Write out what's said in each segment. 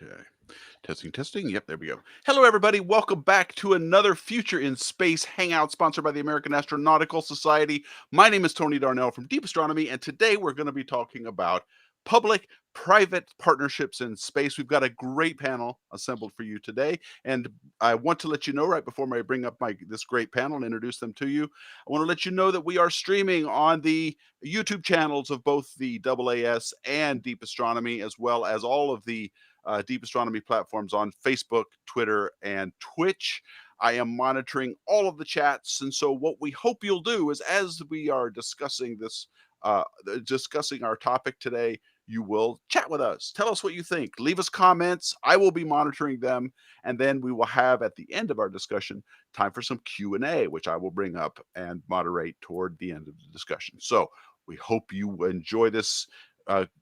Okay. Testing. Yep, there we go. Hello, everybody. Welcome back to another Future in Space Hangout sponsored by the American Astronautical Society. My name is Tony Darnell from Deep Astronomy, and today we're going to be talking about public-private partnerships in space. We've got a great panel assembled for you today, and I want to let you know right before I bring up this great panel and introduce them to you, I want to let you know that we are streaming on the YouTube channels of both the AAS and Deep Astronomy, as well as all of the Deep Astronomy platforms on Facebook, Twitter, and Twitch. I am monitoring all of the chats, and so what we hope you'll do is, as we are discussing discussing our topic today, you will chat with us. Tell us what you think. Leave us comments. I will be monitoring them, and then we will have at the end of our discussion time for some Q&A, which I will bring up and moderate toward the end of the discussion. So we hope you enjoy this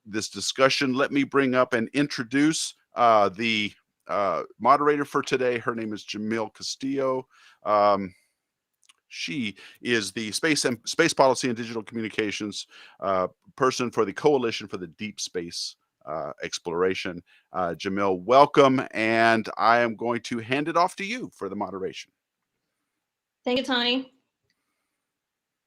discussion. Let me bring up and introduce the moderator for today. Her name is Jamil Castillo. She is the space policy and digital communications person for the Coalition for the Deep Space Exploration. Jamil, welcome, and I am going to hand it off to you for the moderation. Thank you, Tony.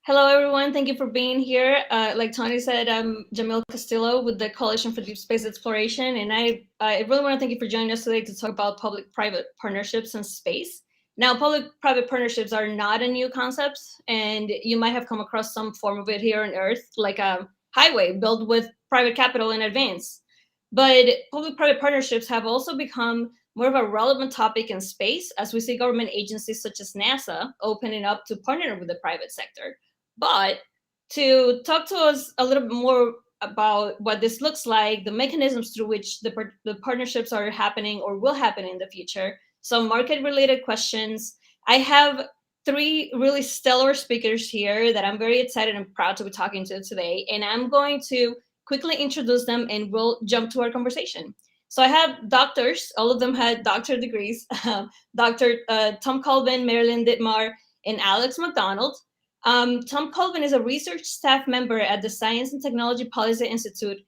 Hello, everyone. Thank you for being here. Like Tony said, I'm Jamil Castillo with the Coalition for Deep Space Exploration, and I really want to thank you for joining us today to talk about public-private partnerships in space. Now, public-private partnerships are not a new concept, and you might have come across some form of it here on Earth, like a highway built with private capital in advance. But public-private partnerships have also become more of a relevant topic in space as we see government agencies such as NASA opening up to partner with the private sector. But to talk to us a little bit more about what this looks like, the mechanisms through which the partnerships are happening or will happen in the future, some market-related questions, I have three really stellar speakers here that I'm very excited and proud to be talking to today. And I'm going to quickly introduce them and we'll jump to our conversation. So I have doctors, all of them had doctorate degrees, Dr. Tom Colvin, Lynne, Dittmar, and Alex McDonald. Tom Colvin is a research staff member at the Science and Technology Policy Institute,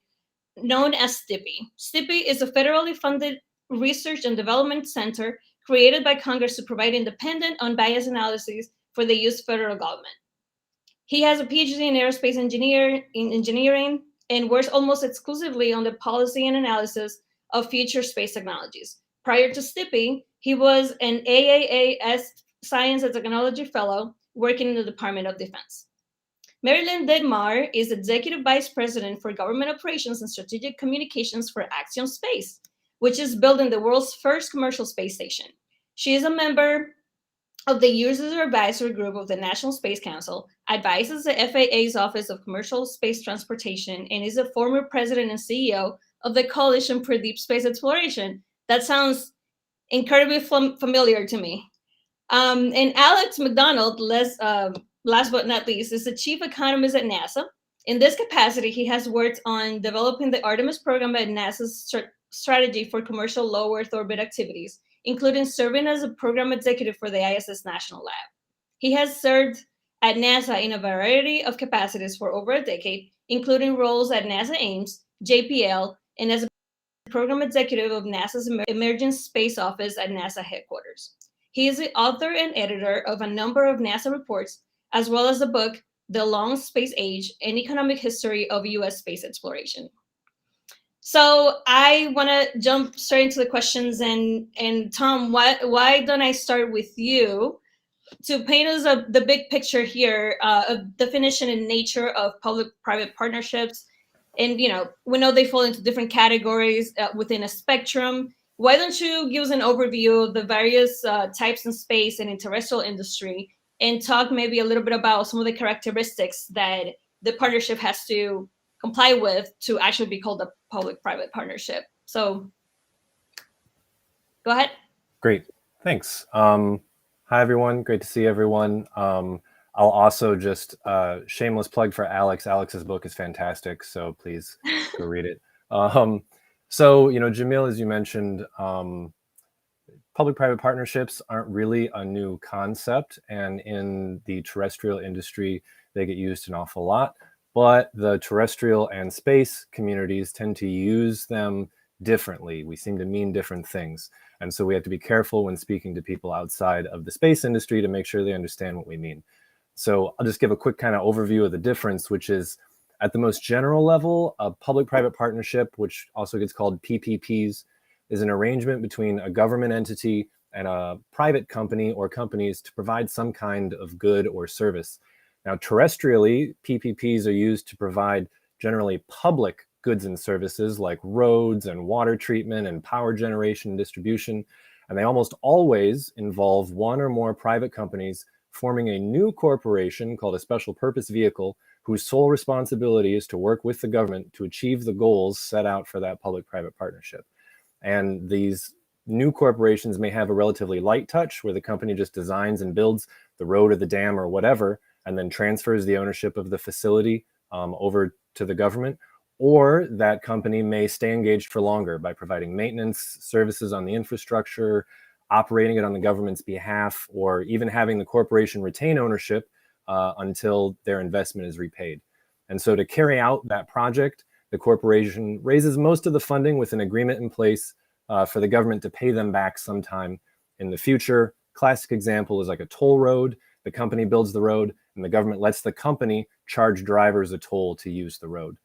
known as STIPI. STIPI is a federally funded research and development center created by Congress to provide independent, unbiased analyses for the U.S. federal government. He has a PhD in aerospace engineering and works almost exclusively on the policy and analysis of future space technologies. Prior to STIPI, he was an AAAS Science and Technology Fellow working in the Department of Defense. Lynne Dittmar is Executive Vice President for Government Operations and Strategic Communications for Axiom Space, which is building the world's first commercial space station. She is a member of the User Advisory Group of the National Space Council, advises the FAA's Office of Commercial Space Transportation, and is a former president and CEO of the Coalition for Deep Space Exploration. That sounds incredibly familiar to me. And Alex McDonald, last but not least, is the chief economist at NASA. In this capacity, he has worked on developing the Artemis program at NASA's strategy for commercial low Earth orbit activities, including serving as a program executive for the ISS National Lab. He has served at NASA in a variety of capacities for over a decade, including roles at NASA Ames, JPL, and as a program executive of NASA's Emerging Space Office at NASA headquarters. He is the author and editor of a number of NASA reports, as well as the book, The Long Space Age, An Economic History of U.S. Space Exploration. So I want to jump straight into the questions. And Tom, why don't I start with you to paint us the big picture here, of definition and nature of public-private partnerships. And, we know they fall into different categories within a spectrum. Why don't you give us an overview of the various types in space and in terrestrial industry, and talk maybe a little bit about some of the characteristics that the partnership has to comply with to actually be called a public-private partnership. So go ahead. Great, thanks. Hi, everyone. Great to see everyone. I'll also just shameless plug for Alex. Alex's book is fantastic, so please go read it. So, Jamil, as you mentioned, public-private partnerships aren't really a new concept, and in the terrestrial industry, they get used an awful lot. But the terrestrial and space communities tend to use them differently. We seem to mean different things. And so we have to be careful when speaking to people outside of the space industry to make sure they understand what we mean. So I'll just give a quick kind of overview of the difference, which is at the most general level, a public-private partnership, which also gets called PPPs, is an arrangement between a government entity and a private company or companies to provide some kind of good or service. Now, terrestrially, PPPs are used to provide generally public goods and services like roads and water treatment and power generation and distribution. And they almost always involve one or more private companies forming a new corporation called a special purpose vehicle whose sole responsibility is to work with the government to achieve the goals set out for that public-private partnership. And these new corporations may have a relatively light touch where the company just designs and builds the road or the dam or whatever, and then transfers the ownership of the facility over to the government. Or that company may stay engaged for longer by providing maintenance services on the infrastructure, operating it on the government's behalf, or even having the corporation retain ownership until their investment is repaid. And so to carry out that project, the corporation raises most of the funding with an agreement in place for the government to pay them back sometime in the future. Classic example is like a toll road. The company builds the road and the government lets the company charge drivers a toll to use the road.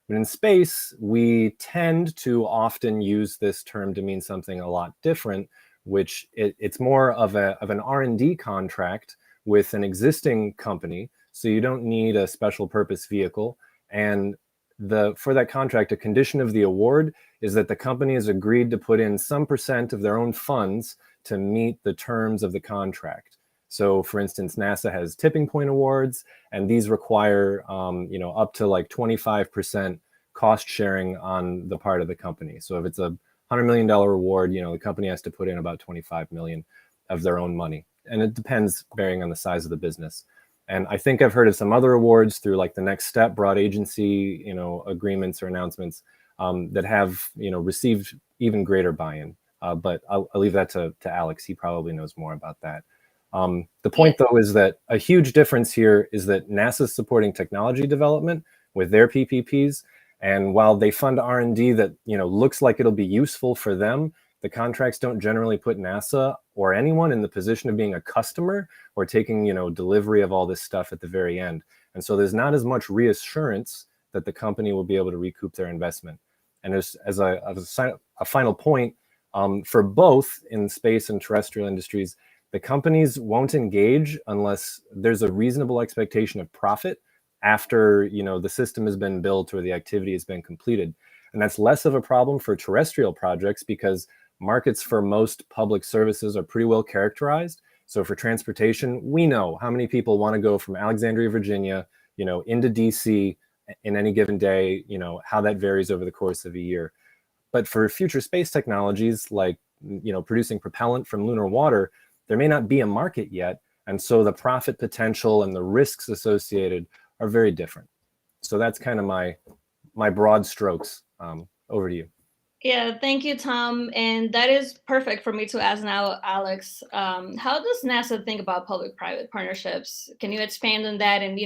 But in space, we tend to often use this term to mean something a lot different, which it's more of an R&D contract with an existing company. So you don't need a special purpose vehicle. And for that contract, a condition of the award is that the company has agreed to put in some % of their own funds to meet the terms of the contract. So for instance, NASA has tipping point awards, and these require up to like 25% cost sharing on the part of the company. So if it's a $100 million award, the company has to put in about 25 million of their own money. And it depends, varying on the size of the business. And I think I've heard of some other awards through like the Next Step broad agency, agreements or announcements that have, received even greater buy-in. But I'll leave that to Alex. He probably knows more about that. The point, though, is that a huge difference here is that NASA's supporting technology development with their PPPs. And while they fund R&D that, looks like it'll be useful for them, the contracts don't generally put NASA or anyone in the position of being a customer or taking, delivery of all this stuff at the very end. And so there's not as much reassurance that the company will be able to recoup their investment. And as a final point, for both in space and terrestrial industries, the companies won't engage unless there's a reasonable expectation of profit after the system has been built or the activity has been completed. And that's less of a problem for terrestrial projects because markets for most public services are pretty well characterized. So for transportation, we know how many people want to go from Alexandria, Virginia, into DC in any given day, how that varies over the course of a year. But for future space technologies like, producing propellant from lunar water, there may not be a market yet. And so the profit potential and the risks associated are very different. So that's kind of my broad strokes. Over to you. Yeah, thank you, Tom. And that is perfect for me to ask now, Alex. How does NASA think about public-private partnerships? Can you expand on that? And,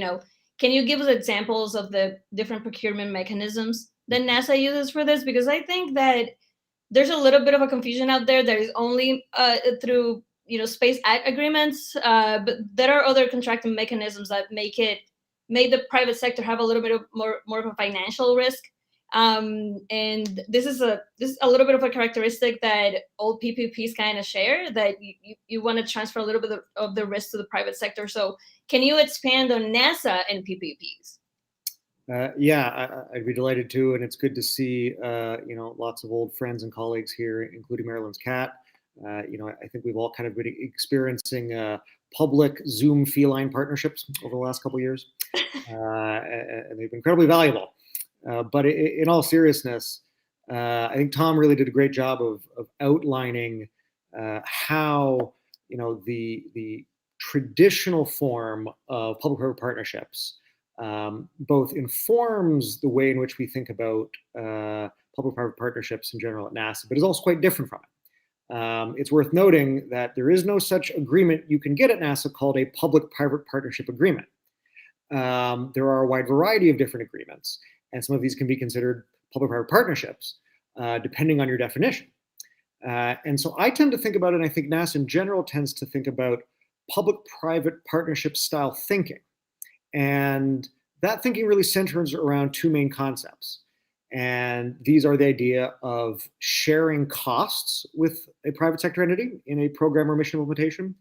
can you give us examples of the different procurement mechanisms that NASA uses for this? Because I think that there's a little bit of a confusion out there that is only through, space agreements, but there are other contracting mechanisms that make the private sector have a little bit of more of a financial risk. And this is a little bit of a characteristic that all PPPs kind of share, that you want to transfer a little bit of the risk to the private sector. So can you expand on NASA and PPPs? I'd be delighted to, and it's good to see lots of old friends and colleagues here, including Marilyn's cat. I think we've all kind of been experiencing public Zoom feline partnerships over the last couple of years, and they've been incredibly valuable. But in all seriousness, I think Tom really did a great job of outlining how the traditional form of public-private partnerships both informs the way in which we think about public-private partnerships in general at NASA, but is also quite different from it. It's worth noting that there is no such agreement you can get at NASA called a public-private partnership agreement. There are a wide variety of different agreements, and some of these can be considered public-private partnerships. depending on your definition. And so I tend to think about it, and I think NASA in general tends to think about public-private partnership style thinking. And that thinking really centers around two main concepts. And these are the idea of sharing costs with a private sector entity in a program or mission implementation,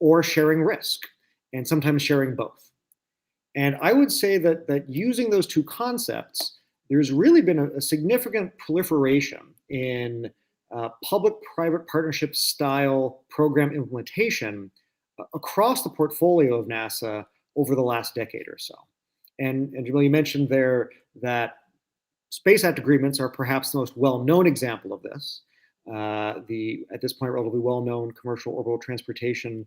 or sharing risk, and sometimes sharing both. And I would say that using those two concepts, there's really been a significant proliferation in public-private partnership style program implementation across the portfolio of NASA over the last decade or so. And Jamil, you mentioned there that Space Act agreements are perhaps the most well-known example of this. At this point, relatively well-known commercial orbital transportation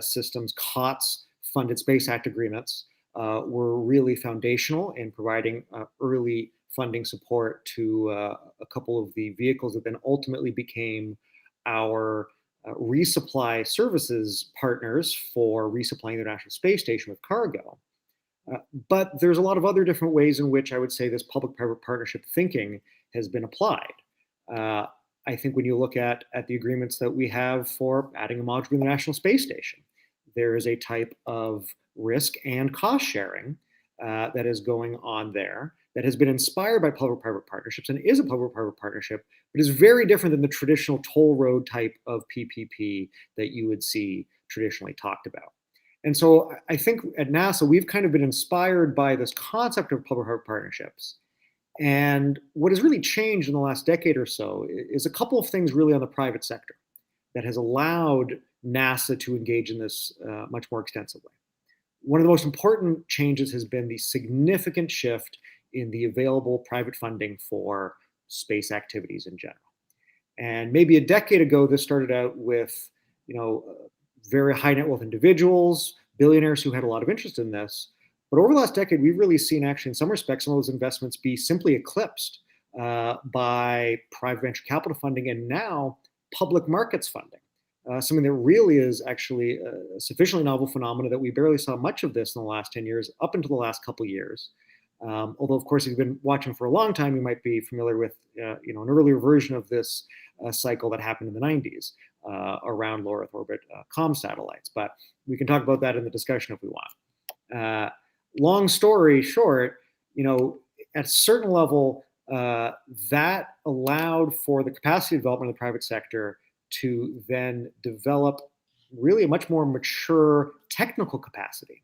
systems, COTS funded Space Act agreements were really foundational in providing early funding support to a couple of the vehicles that then ultimately became our resupply services partners for resupplying the International Space Station with cargo. But there's a lot of other different ways in which I would say this public-private partnership thinking has been applied. I think when you look at the agreements that we have for adding a module to the International Space Station, there is a type of risk and cost sharing that is going on there that has been inspired by public-private partnerships and is a public-private partnership, but is very different than the traditional toll road type of PPP that you would see traditionally talked about. And so I think at NASA, we've kind of been inspired by this concept of public-private partnerships. And what has really changed in the last decade or so is a couple of things really on the private sector that has allowed NASA to engage in this much more extensively. One of the most important changes has been the significant shift in the available private funding for space activities in general. And maybe a decade ago, this started out with, very high net wealth individuals, billionaires who had a lot of interest in this. But over the last decade, we've really seen actually in some respects, some of those investments be simply eclipsed by private venture capital funding and now public markets funding. Something that really is actually a sufficiently novel phenomenon that we barely saw much of this in the last 10 years, up until the last couple of years. Although, of course, if you've been watching for a long time, you might be familiar with an earlier version of this cycle that happened in the 90s around low Earth orbit comm satellites. But we can talk about that in the discussion if we want. Long story short, at a certain level, that allowed for the capacity development of the private sector to then develop really a much more mature technical capacity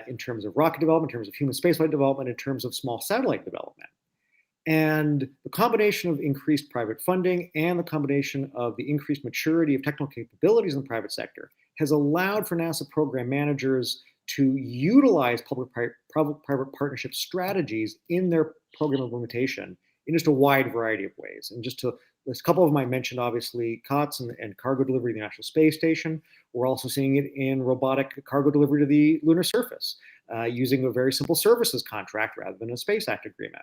in terms of rocket development, in terms of human spaceflight development, in terms of small satellite development. And the combination of increased private funding and the combination of the increased maturity of technical capabilities in the private sector has allowed for NASA program managers to utilize public-private partnership strategies in their program implementation in just a wide variety of ways. And just to list a couple of them, I mentioned obviously COTS and cargo delivery to the International Space Station. We're also seeing it in robotic cargo delivery to the lunar surface using a very simple services contract rather than a Space Act agreement.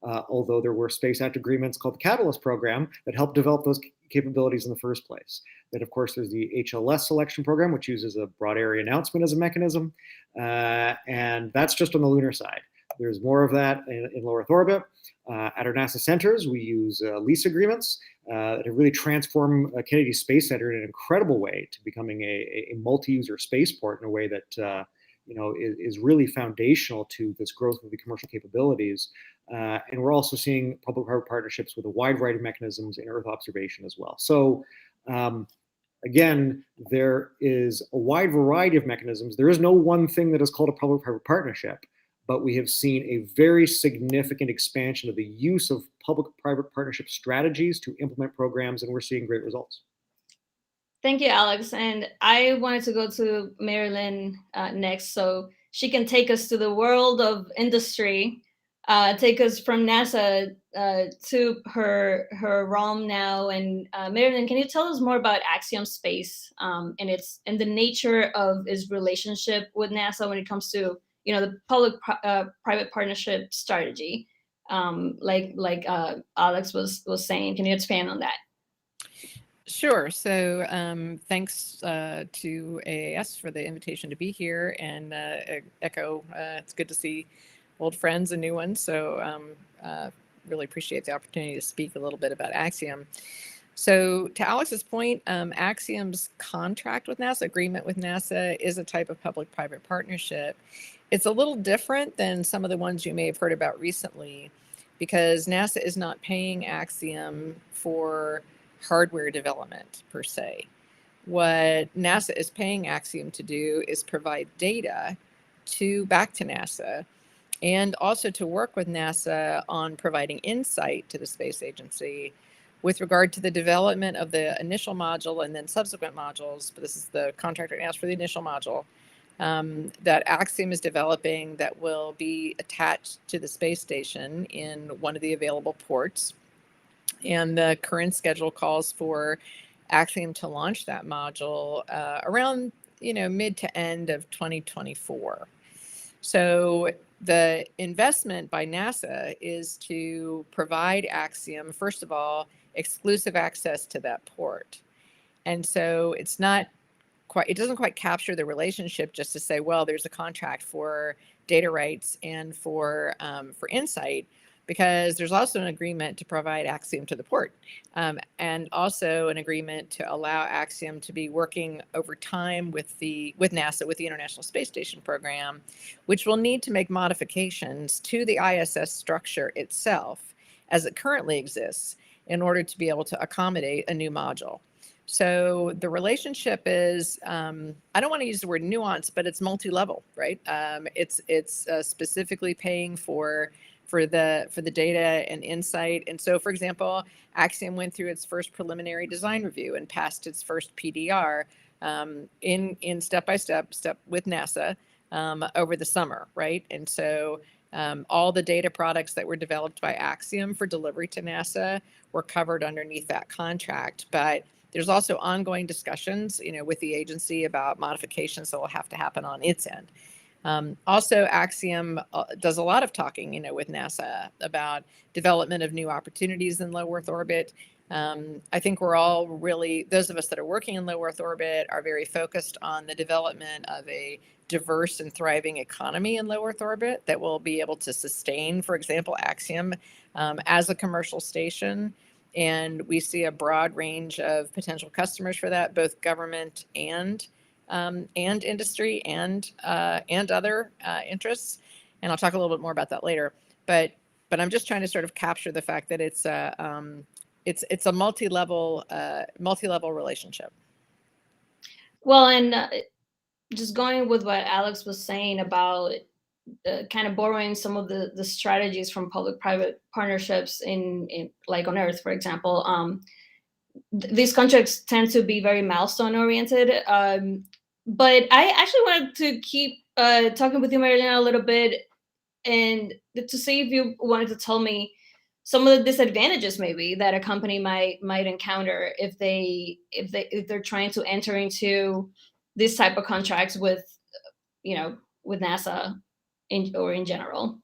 Although there were Space Act agreements called the Catalyst program that helped develop those capabilities in the first place. Then, of course, there's the HLS selection program, which uses a broad area announcement as a mechanism. And that's just on the lunar side. There's more of that in low Earth orbit. At our NASA centers, we use lease agreements that have really transformed Kennedy Space Center in an incredible way to becoming a multi-user spaceport in a way that is really foundational to this growth of the commercial capabilities. And we're also seeing public-private partnerships with a wide variety of mechanisms in Earth observation as well. So again, there is a wide variety of mechanisms. There is no one thing that is called a public-private partnership, but we have seen a very significant expansion of the use of public-private partnership strategies to implement programs, and we're seeing great results. Thank you, Alex. And I wanted to go to Mary Lynne next, so she can take us to the world of industry, take us from NASA to her realm now. And Mary Lynne, can you tell us more about Axiom Space and the nature of its relationship with NASA when it comes to the public-private partnership strategy, like Alex was saying? Can you expand on that? Sure. So thanks to AAS for the invitation to be here, and echo, it's good to see old friends and new ones. So really appreciate the opportunity to speak a little bit about Axiom. So to Alex's point, Axiom's contract with NASA, agreement with NASA, is a type of public-private partnership. It's a little different than some of the ones you may have heard about recently, because NASA is not paying Axiom for hardware development per se. What NASA is paying Axiom to do is provide data back to NASA, and also to work with NASA on providing insight to the space agency with regard to the development of the initial module and then subsequent modules. But this is the contract right now for the initial module that Axiom is developing that will be attached to the space station in one of the available ports. And the current schedule calls for Axiom to launch that module around mid to end of 2024. So the investment by NASA is to provide Axiom, first of all, exclusive access to that port. And so it doesn't quite capture the relationship just to say, well, there's a contract for data rights and for insight, because there's also an agreement to provide Axiom to the port, and also an agreement to allow Axiom to be working over time with NASA, with the International Space Station program, which will need to make modifications to the ISS structure itself as it currently exists in order to be able to accommodate a new module. So the relationship is, I don't want to use the word nuance, but it's multi-level, right? It's specifically paying for the data and insight. And so, for example, Axiom went through its first preliminary design review and passed its first PDR in step-by-step with NASA over the summer, right? And so all the data products that were developed by Axiom for delivery to NASA were covered underneath that contract. But there's also ongoing discussions, with the agency about modifications that will have to happen on its end. Also, Axiom does a lot of talking, with NASA about development of new opportunities in low Earth orbit. I think we're all really, those of us that are working in low Earth orbit are very focused on the development of a diverse and thriving economy in low Earth orbit that will be able to sustain, for example, Axiom as a commercial station. And we see a broad range of potential customers for that, both government and industry and other interests. And I'll talk a little bit more about that later. But I'm just trying to sort of capture the fact that it's a multi-level relationship. Well, and just going with what Alex was saying about kind of borrowing some of the strategies from public-private partnerships in like on Earth, for example, these contracts tend to be very milestone oriented. But I actually wanted to keep talking with you, Marilyn, a little bit, and to see if you wanted to tell me some of the disadvantages maybe that a company might encounter if they're trying to enter into this type of contracts with NASA in general.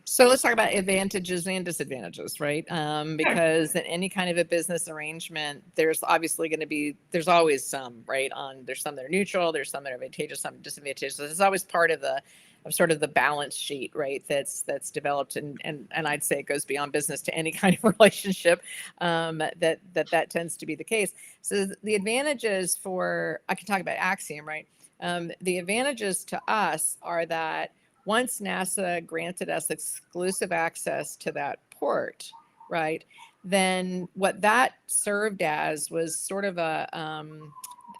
So let's talk about advantages and disadvantages, right? Because in any kind of a business arrangement, there's obviously going to be, there's always some, right? There's some that are neutral, there's some that are advantageous, some disadvantageous. So it's always part of sort of the balance sheet, right? That's developed, and I'd say it goes beyond business to any kind of relationship. That tends to be the case. So the advantages I can talk about Axiom, right? The advantages to us are that once NASA granted us exclusive access to that port, right, then what that served as was sort of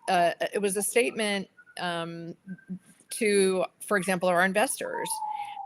it was a statement to, for example, our investors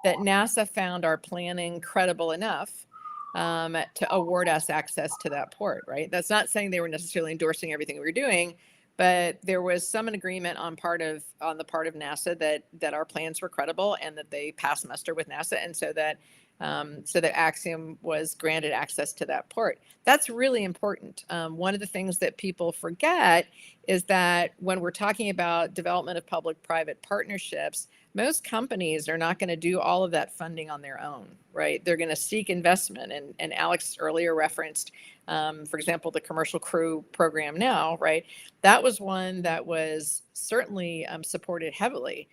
that NASA found our planning credible enough to award us access to that port, right? That's not saying they were necessarily endorsing everything we were doing, but there was some agreement on the part of NASA that our plans were credible and that they passed muster with NASA, and so that Axiom was granted access to that port. That's really important. One of the things that people forget is that when we're talking about development of public-private partnerships, most companies are not going to do all of that funding on their own, right? They're going to seek investment. And Alex earlier referenced, for example, the Commercial Crew program now, right? That was one that was certainly supported heavily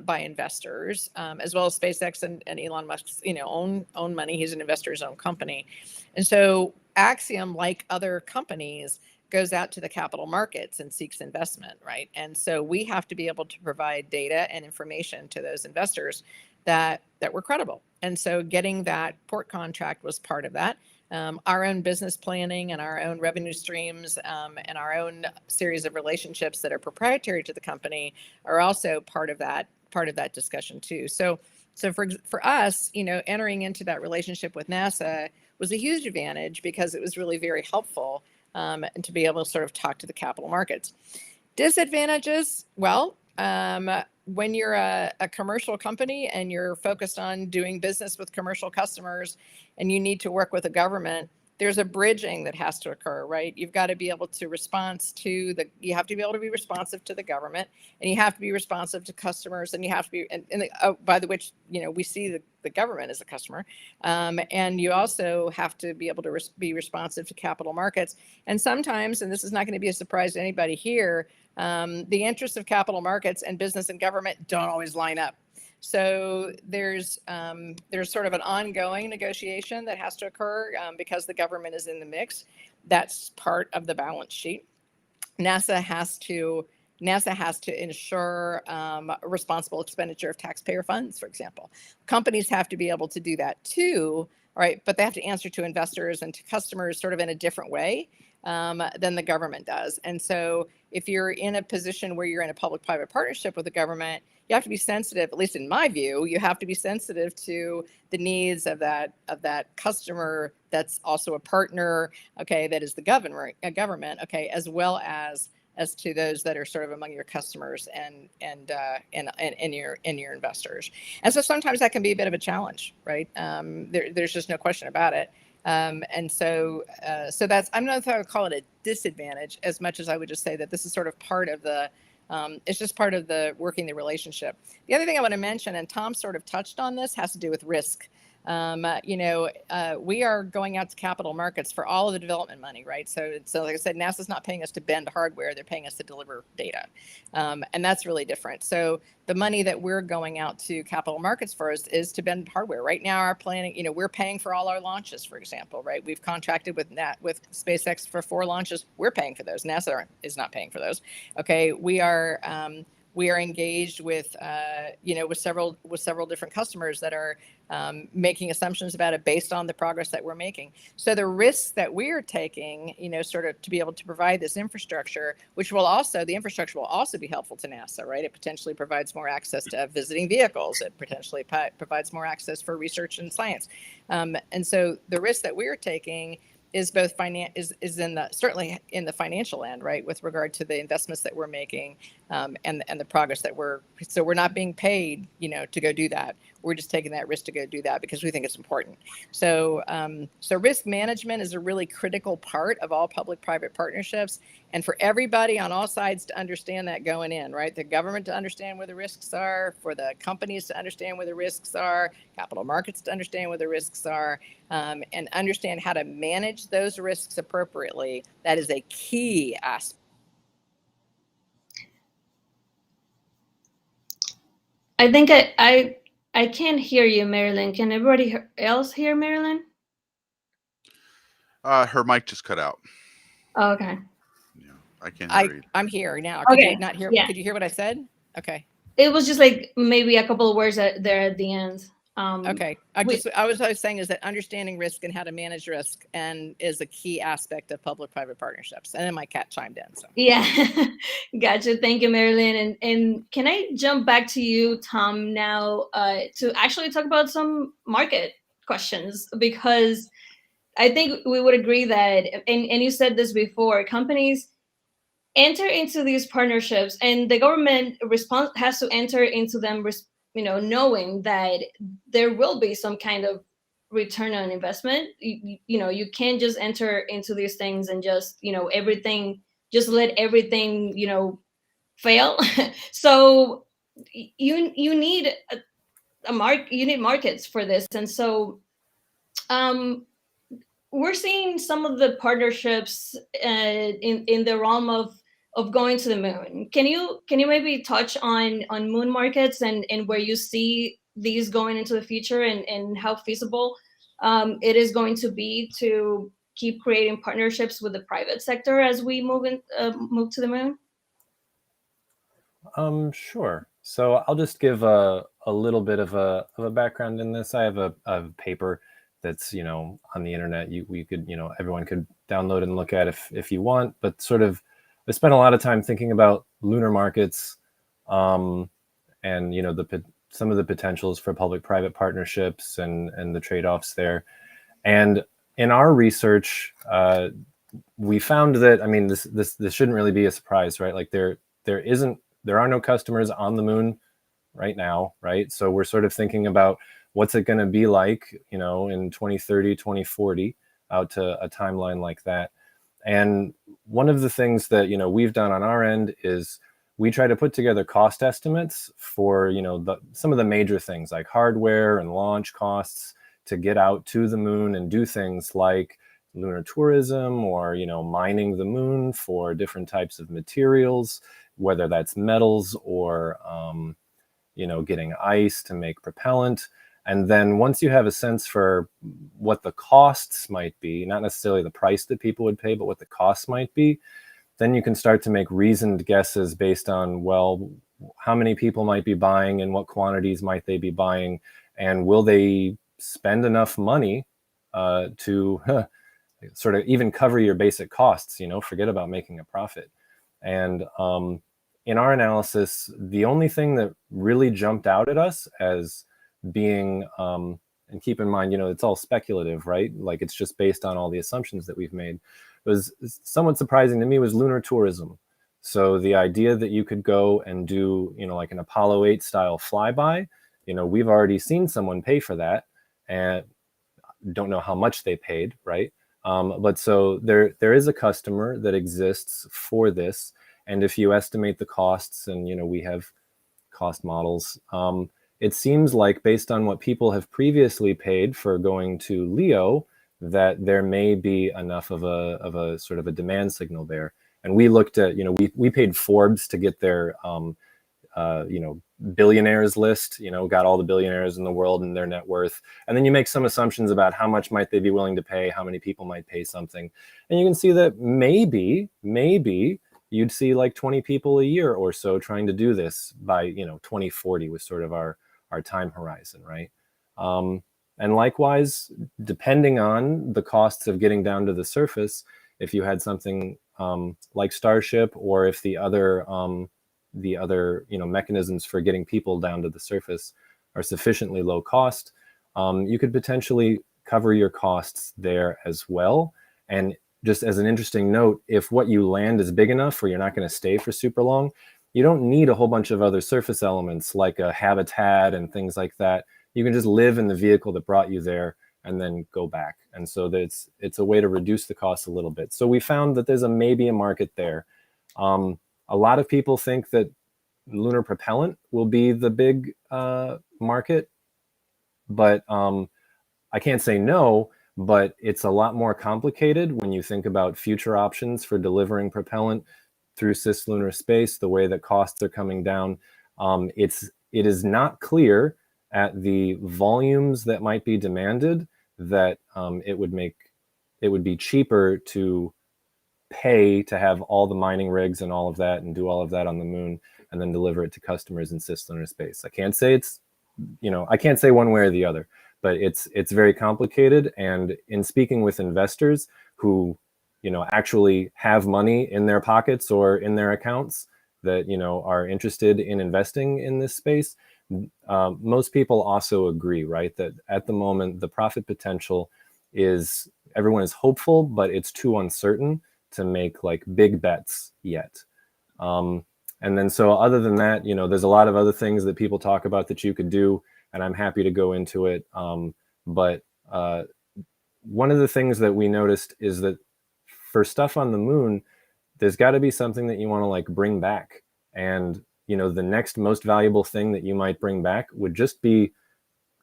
by investors, as well as SpaceX and Elon Musk's, own money. He's an investor in his own company. And so Axiom, like other companies, goes out to the capital markets and seeks investment, right? And so we have to be able to provide data and information to those investors that were credible. And so getting that port contract was part of that. Our own business planning and our own revenue streams and our own series of relationships that are proprietary to the company are also part of that discussion too. So for us, entering into that relationship with NASA was a huge advantage because it was really very helpful and to be able to sort of talk to the capital markets. Disadvantages, well, when you're a commercial company and you're focused on doing business with commercial customers and you need to work with the government, there's a bridging that has to occur, right? You've got to be able to you have to be able to be responsive to the government, and you have to be responsive to customers, and you have to be, by the which, we see the government as a customer. And you also have to be able to be responsive to capital markets. And sometimes, and this is not going to be a surprise to anybody here, the interests of capital markets and business and government don't always line up. So there's sort of an ongoing negotiation that has to occur because the government is in the mix. That's part of the balance sheet. NASA has to ensure responsible expenditure of taxpayer funds, for example. Companies have to be able to do that too, right? But they have to answer to investors and to customers sort of in a different way than the government does. And so if you're in a position where you're in a public-private partnership with the government, you have to be sensitive, at least in my view, you have to be sensitive to the needs of that customer that's also a partner, okay, that is the government, okay, as well as to those that are sort of among your customers and your investors. And so sometimes that can be a bit of a challenge, right? There's just no question about it. And so that's, I'm not going to call it a disadvantage as much as I would just say that this is sort of part of the, it's just part of the working the relationship. The other thing I want to mention, and Tom sort of touched on this, has to do with risk. We are going out to capital markets for all of the development money, right? So like I said, NASA's not paying us to bend hardware; they're paying us to deliver data, and that's really different. So the money that we're going out to capital markets for is to bend hardware. Right now, our planning, we're paying for all our launches, for example, right? We've contracted with SpaceX for 4 launches. We're paying for those. NASA is not paying for those. Okay, we are engaged with several different customers that are making assumptions about it based on the progress that we're making. So the risks that we're taking, sort of to be able to provide this infrastructure, the infrastructure will also be helpful to NASA, right? It potentially provides more access to visiting vehicles. It potentially provides more access for research and science. And so the risk that we're taking is both certainly in the financial end, right, with regard to the investments that we're making and the progress that we're not being paid, to go do that. We're just taking that risk to go do that because we think it's important. So risk management is a really critical part of all public-private partnerships, and for everybody on all sides to understand that going in, right? The government to understand where the risks are, for the companies to understand where the risks are, capital markets to understand where the risks are, and understand how to manage those risks appropriately. That is a key aspect. I think I can't hear you, Marilyn. Can everybody else hear Marilyn? Her mic just cut out. Oh, okay. Yeah, I can't hear you. I'm here now. Okay. Could you not hear? Yeah. Could you hear what I said? Okay. It was just like maybe a couple of words there at the end. Okay. What I was saying is that understanding risk and how to manage risk is a key aspect of public-private partnerships. And then my cat chimed in. So yeah, gotcha. Thank you, Marilyn. And can I jump back to you, Tom, now to actually talk about some market questions? Because I think we would agree that, and you said this before, companies enter into these partnerships and the government has to enter into them knowing that there will be some kind of return on investment. You can't just enter into these things and just let everything fail. So you need you need markets for this. And so we're seeing some of the partnerships in the realm of going to the moon. Can you maybe touch on moon markets and where you see these going into the future, and how feasible it is going to be to keep creating partnerships with the private sector as we move to the moon? Sure. So I'll just give a little bit of a background in this. I have a paper that's, on the internet. We could, everyone could download and look at if you want, but sort of I spent a lot of time thinking about lunar markets, and, some of the potentials for public-private partnerships and the trade-offs there. And in our research, we found that, I mean, this shouldn't really be a surprise, right? Like there are no customers on the moon right now, right? So we're sort of thinking about what's it going to be like, in 2030, 2040, out to a timeline like that. And one of the things that, we've done on our end is we try to put together cost estimates for, some of the major things like hardware and launch costs to get out to the moon and do things like lunar tourism, or, mining the moon for different types of materials, whether that's metals or, getting ice to make propellant. And then once you have a sense for what the costs might be, not necessarily the price that people would pay, but what the costs might be, then you can start to make reasoned guesses based on, well, how many people might be buying and what quantities might they be buying, and will they spend enough money to sort of even cover your basic costs, forget about making a profit. And in our analysis, the only thing that really jumped out at us as being, and keep in mind, it's all speculative, right? Like it's just based on all the assumptions that we've made, was somewhat surprising to me was lunar tourism. So the idea that you could go and do, like an Apollo 8 style flyby, we've already seen someone pay for that, and don't know how much they paid, right? But so there is a customer that exists for this. And if you estimate the costs, and, we have cost models, it seems like based on what people have previously paid for going to LEO, that there may be enough of a sort of a demand signal there. And we looked at, we paid Forbes to get their, billionaires list, got all the billionaires in the world and their net worth. And then you make some assumptions about how much might they be willing to pay, how many people might pay something. And you can see that maybe you'd see like 20 people a year or so trying to do this by, 2040 was sort of our time horizon, right? And likewise, depending on the costs of getting down to the surface, if you had something like Starship, or if the other mechanisms for getting people down to the surface are sufficiently low cost, you could potentially cover your costs there as well. And just as an interesting note, if what you land is big enough where you're not going to stay for super long, you don't need a whole bunch of other surface elements like a habitat and things like that. You can just live in the vehicle that brought you there and then go back. And so it's a way to reduce the cost a little bit. So we found that there's maybe a market there. A lot of people think that lunar propellant will be the big market, but I can't say no, but it's a lot more complicated when you think about future options for delivering propellant through cislunar space, the way that costs are coming down. It is not clear at the volumes that might be demanded that it would be cheaper to pay to have all the mining rigs and all of that and do all of that on the moon and then deliver it to customers in cislunar space. I can't say I can't say one way or the other, but it's very complicated. And in speaking with investors who, actually have money in their pockets or in their accounts that, are interested in investing in this space, most people also agree, right, that at the moment, the profit potential is, everyone is hopeful, but it's too uncertain to make like big bets yet. And then so other than that, there's a lot of other things that people talk about that you could do, and I'm happy to go into it. But one of the things that we noticed is that for stuff on the moon, there's got to be something that you want to like bring back. And, the next most valuable thing that you might bring back would just be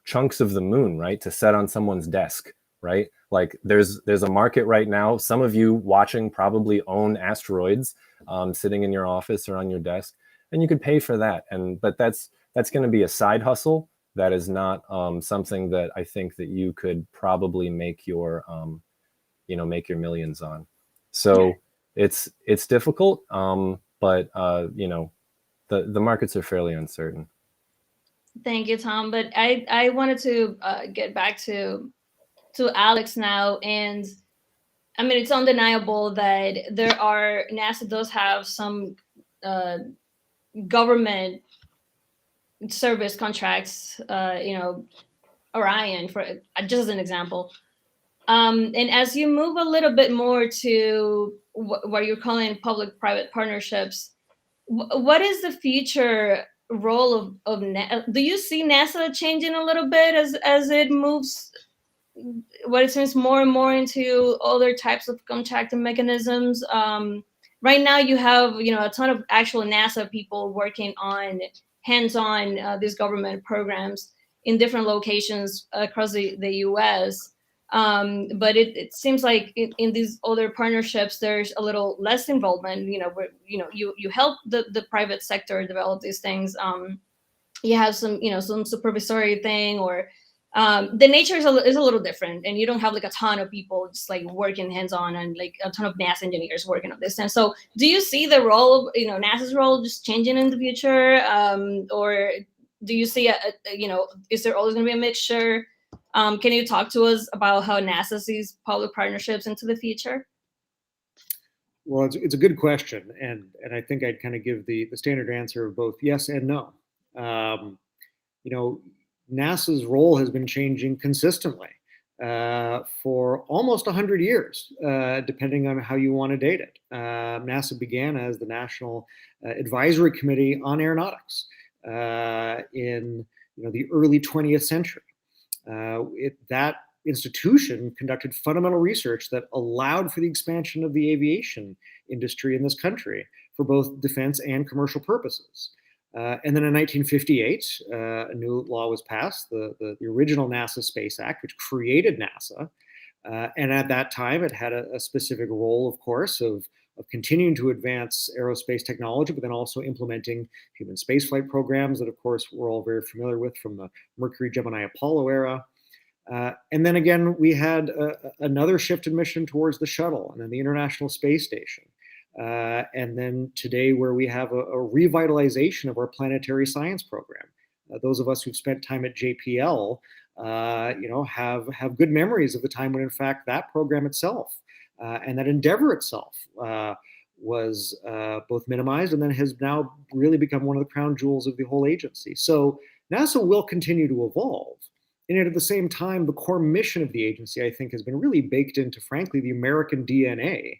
chunks of the moon, right? To set on someone's desk, right? Like there's a market right now. Some of you watching probably own asteroids sitting in your office or on your desk, and you could pay for that. But that's going to be a side hustle. That is not something that I think that you could probably make your make your millions on. So it's difficult, but the markets are fairly uncertain. Thank you, Tom. But I wanted to get back to Alex now, and I mean, it's undeniable that NASA does have some government service contracts, Orion, for just as an example. And as you move a little bit more to what you're calling public-private partnerships, what is the future role of NASA? Do you see NASA changing a little bit as it moves, what it seems, more and more into other types of contracting mechanisms? Right now, you have a ton of actual NASA people working on hands-on these government programs in different locations across the U.S. But it seems like in these other partnerships, there's a little less involvement. Where you help the private sector develop these things. You have some supervisory thing, or the nature is a little different, and you don't have like a ton of people just like working hands-on, and like a ton of NASA engineers working on this. And so, do you see the role of NASA's role just changing in the future, or do you see is there always going to be a mixture? Can you talk to us about how NASA sees public partnerships into the future? Well, it's a good question, and I think I'd kind of give the standard answer of both yes and no. NASA's role has been changing consistently for almost 100 years, depending on how you want to date it. NASA began as the National Advisory Committee on Aeronautics in the early 20th century. That institution conducted fundamental research that allowed for the expansion of the aviation industry in this country for both defense and commercial purposes. And then in 1958, a new law was passed, the original NASA Space Act, which created NASA. And at that time, it had a specific role, of course, of continuing to advance aerospace technology, but then also implementing human spaceflight programs that, of course, we're all very familiar with from the Mercury, Gemini, Apollo era. And then again, we had another shift in mission towards the shuttle and then the International Space Station. And then today, where we have a revitalization of our planetary science program. Those of us who've spent time at JPL, have good memories of the time when, in fact, that program itself and that endeavor itself was both minimized and then has now really become one of the crown jewels of the whole agency. So NASA will continue to evolve. And yet at the same time, the core mission of the agency, I think, has been really baked into, frankly, the American DNA,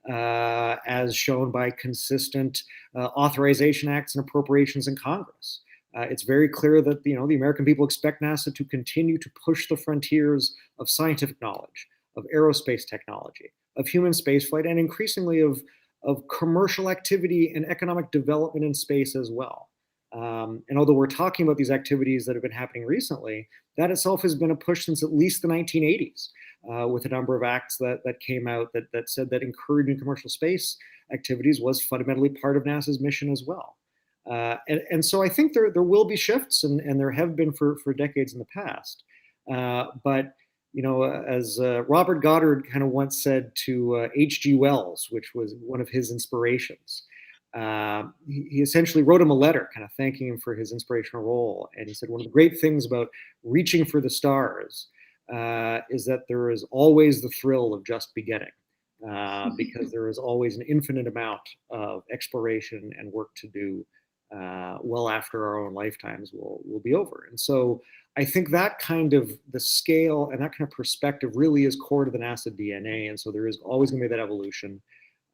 as shown by consistent authorization acts and appropriations in Congress. It's very clear that the American people expect NASA to continue to push the frontiers of scientific knowledge, of aerospace technology, of human spaceflight, and increasingly of commercial activity and economic development in space as well. And although we're talking about these activities that have been happening recently, that itself has been a push since at least the 1980s, with a number of acts that came out that said that encouraging commercial space activities was fundamentally part of NASA's mission as well. And so I think there will be shifts, and there have been for decades in the past. But as Robert Goddard kind of once said to H.G. Wells, which was one of his inspirations, he essentially wrote him a letter kind of thanking him for his inspirational role. And he said, one of the great things about reaching for the stars is that there is always the thrill of just beginning, because there is always an infinite amount of exploration and work to do well after our own lifetimes will be over. And so I think that kind of the scale and that kind of perspective really is core to the NASA DNA. And so there is always going to be that evolution.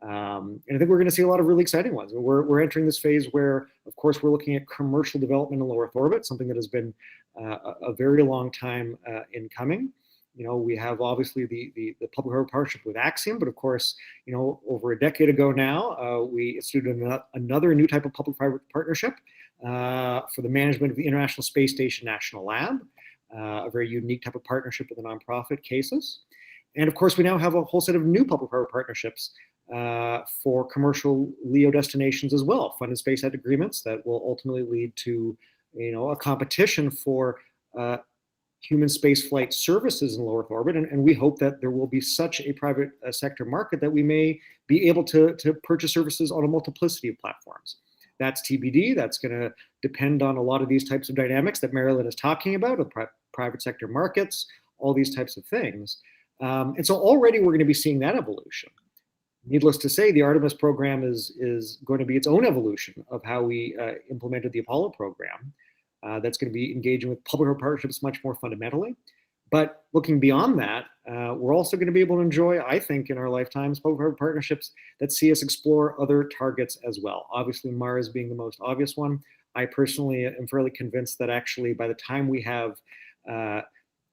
And I think we're going to see a lot of really exciting ones. We're entering this phase where, of course, we're looking at commercial development in low Earth orbit, something that has been a very long time in coming. We have obviously the public-private partnership with Axiom, but of course, over a decade ago now, we instituted another new type of public-private partnership for the management of the International Space Station National Lab, a very unique type of partnership with a nonprofit, CASIS. And of course, we now have a whole set of new public-private partnerships for commercial LEO destinations as well, funded spaceflight agreements that will ultimately lead to, a competition for human spaceflight services in low Earth orbit. And we hope that there will be such a private sector market that we may be able to purchase services on a multiplicity of platforms. That's TBD. That's going to depend on a lot of these types of dynamics that Marilyn is talking about, with private sector markets, all these types of things. And so already we're going to be seeing that evolution. Needless to say, the Artemis program is going to be its own evolution of how we implemented the Apollo program. That's going to be engaging with public partnerships much more fundamentally. But looking beyond that, we're also going to be able to enjoy, I think, in our lifetimes, public partnerships that see us explore other targets as well. Obviously, Mars being the most obvious one. I personally am fairly convinced that actually by the time we have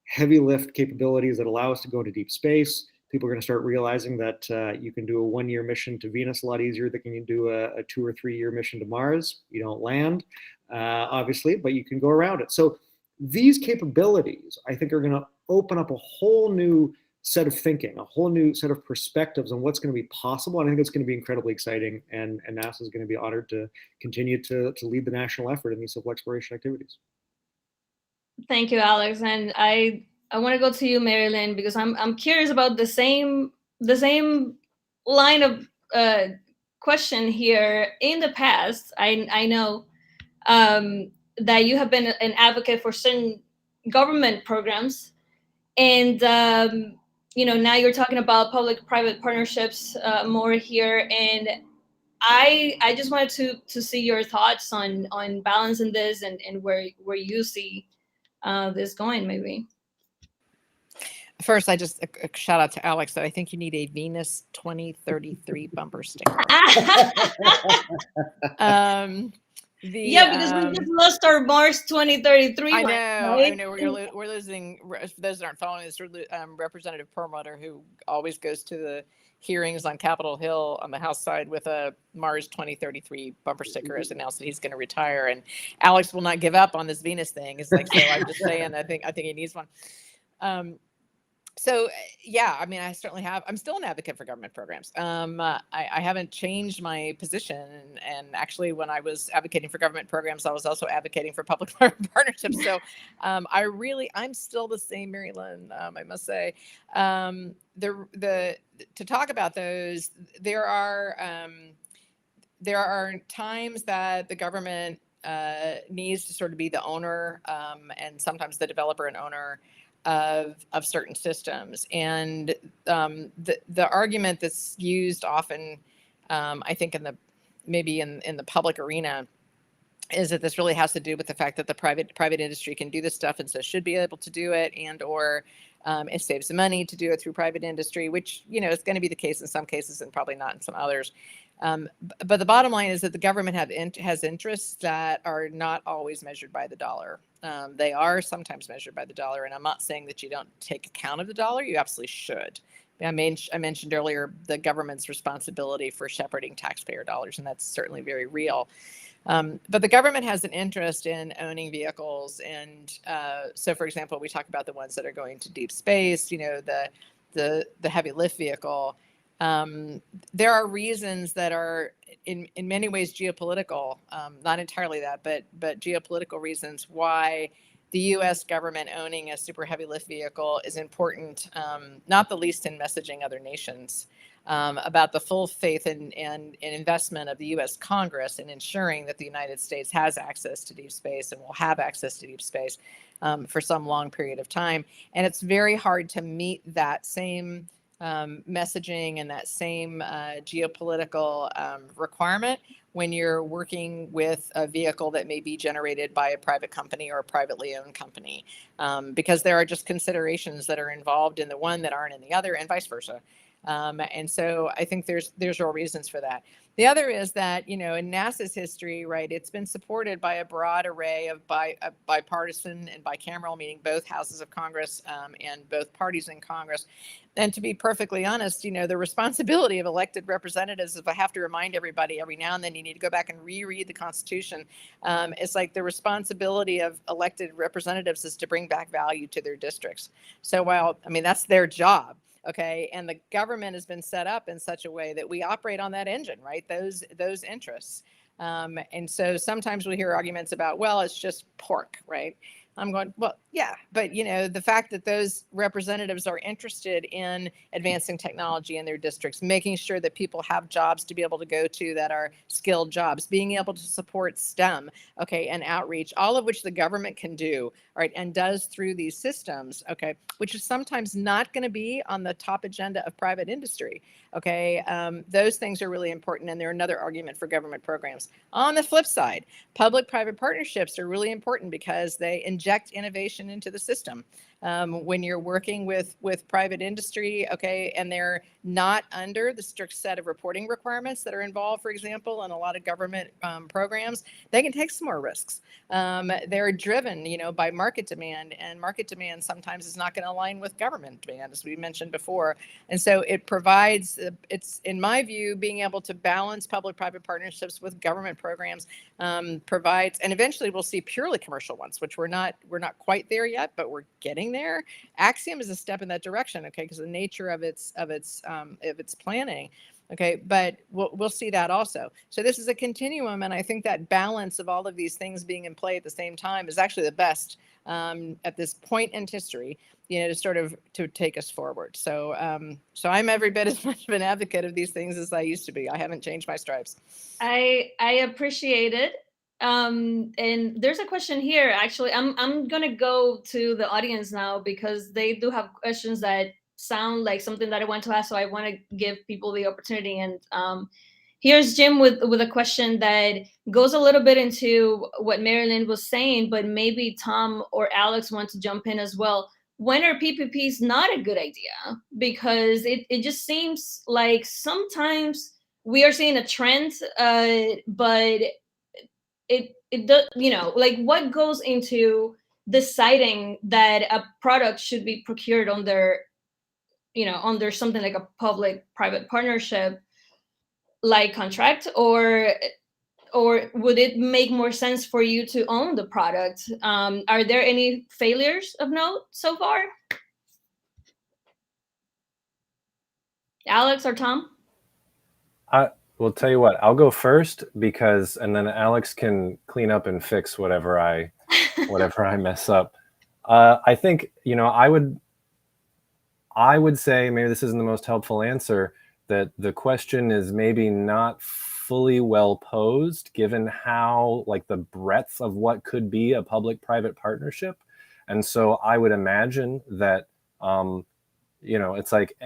heavy lift capabilities that allow us to go into deep space, people are going to start realizing that you can do a 1-year mission to Venus a lot easier than you can do a 2 or 3 year mission to Mars. You don't land, obviously, but you can go around it. So these capabilities, I think, are going to open up a whole new set of thinking, a whole new set of perspectives on what's going to be possible. And I think it's going to be incredibly exciting. And NASA is going to be honored to continue to lead the national effort in these civil exploration activities. Thank you, Alex. And I want to go to you, Marilyn, because I'm curious about the same line of question here. In the past, I know that you have been an advocate for certain government programs, and now you're talking about public-private partnerships more here. And I just wanted to see your thoughts on balancing this and where you see this going, maybe. First, I just a shout out to Alex that I think you need a Venus 2033 bumper sticker. Because we just lost our Mars 2033. I know. Right? I know. We're losing. For those that aren't following this, Representative Perlmutter, who always goes to the hearings on Capitol Hill on the House side with a Mars 2033 bumper sticker, has announced that he's going to retire. And Alex will not give up on this Venus thing. It's like, so I'm just saying, I think he needs one. So yeah, I mean, I certainly have. I'm still an advocate for government programs. I haven't changed my position, and actually, when I was advocating for government programs, I was also advocating for public-private partnerships. So I'm still the same, Mary Lynn. I must say, to talk about those, there are times that the government needs to sort of be the owner, and sometimes the developer and owner of certain systems. And the argument that's used often, I think in the public arena, is that this really has to do with the fact that the private industry can do this stuff, and so should be able to do it, and or it saves the money to do it through private industry, which is going to be the case in some cases and probably not in some others. But the bottom line is that the government has interests that are not always measured by the dollar. They are sometimes measured by the dollar, and I'm not saying that you don't take account of the dollar. You absolutely should. I mentioned earlier the government's responsibility for shepherding taxpayer dollars, and that's certainly very real. But the government has an interest in owning vehicles, and so, for example, we talk about the ones that are going to deep space. The heavy lift vehicle. There are reasons that are in many ways geopolitical, not entirely that, but geopolitical reasons why the U.S. government owning a super heavy lift vehicle is important, not the least in messaging other nations about the full faith and investment of the U.S. Congress in ensuring that the United States has access to deep space and will have access to deep space for some long period of time. And it's very hard to meet that same messaging and that same geopolitical requirement when you're working with a vehicle that may be generated by a private company or a privately owned company, because there are just considerations that are involved in the one that aren't in the other, and vice versa. And so I think there's real reasons for that. The other is that, in NASA's history, right, it's been supported by a broad array of bipartisan and bicameral, meaning both houses of Congress and both parties in Congress. And to be perfectly honest, the responsibility of elected representatives, if I have to remind everybody every now and then, you need to go back and reread the Constitution. It's like the responsibility of elected representatives is to bring back value to their districts. So while, that's their job. Okay, and the government has been set up in such a way that we operate on that engine, right? Those interests. And so sometimes we hear arguments about, well, it's just pork, right? I'm going, well, yeah, but the fact that those representatives are interested in advancing technology in their districts, making sure that people have jobs to be able to go to that are skilled jobs, being able to support STEM, okay, and outreach, all of which the government can do, right, and does through these systems, okay, which is sometimes not going to be on the top agenda of private industry, okay. Those things are really important, and they're another argument for government programs. On the flip side, public-private partnerships are really important because they inject innovation into the system. When you're working with private industry, okay, and they're not under the strict set of reporting requirements that are involved, for example, in a lot of government programs, they can take some more risks. They're driven, by market demand, and market demand sometimes is not going to align with government demand, as we mentioned before. And so it provides, it's, in my view, being able to balance public-private partnerships with government programs provides, and eventually we'll see purely commercial ones, which we're not quite there yet, but we're getting there. Axiom is a step in that direction, okay, because the nature of its planning, okay, but we'll see that also. So this is a continuum, and I think that balance of all of these things being in play at the same time is actually the best at this point in history, to sort of to take us forward. So so I'm every bit as much of an advocate of these things as I used to be. I haven't changed my stripes. I appreciate it. And there's a question here. Actually, I'm gonna go to the audience now because they do have questions that sound like something that I want to ask. So I want to give people the opportunity. And here's Jim with a question that goes a little bit into what Mary Lynne was saying, but maybe Tom or Alex want to jump in as well. When are PPPs not a good idea? Because it just seems like sometimes we are seeing a trend, but it does, like what goes into deciding that a product should be procured under something like a public-private partnership like contract, or would it make more sense for you to own the product? Are there any failures of note so far? Alex or Tom? Well, tell you what, I'll go first and then Alex can clean up and fix whatever I mess up. I think, I would say, maybe this isn't the most helpful answer, that the question is maybe not fully well posed given how, like, the breadth of what could be a public-private partnership. And so I would imagine that, it's like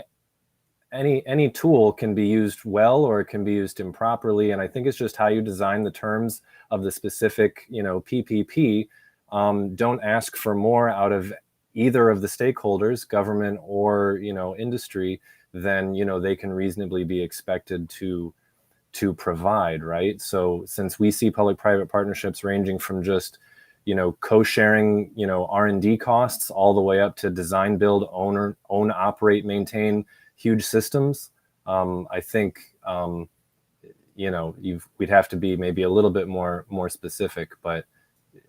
any tool can be used well or it can be used improperly. And I think it's just how you design the terms of the specific, PPP. Don't ask for more out of either of the stakeholders, government or, industry, than, they can reasonably be expected to provide, right? So since we see public-private partnerships ranging from just, co-sharing, R&D costs all the way up to design, build, own, operate, maintain huge systems, I think, we'd have to be maybe a little bit more specific, but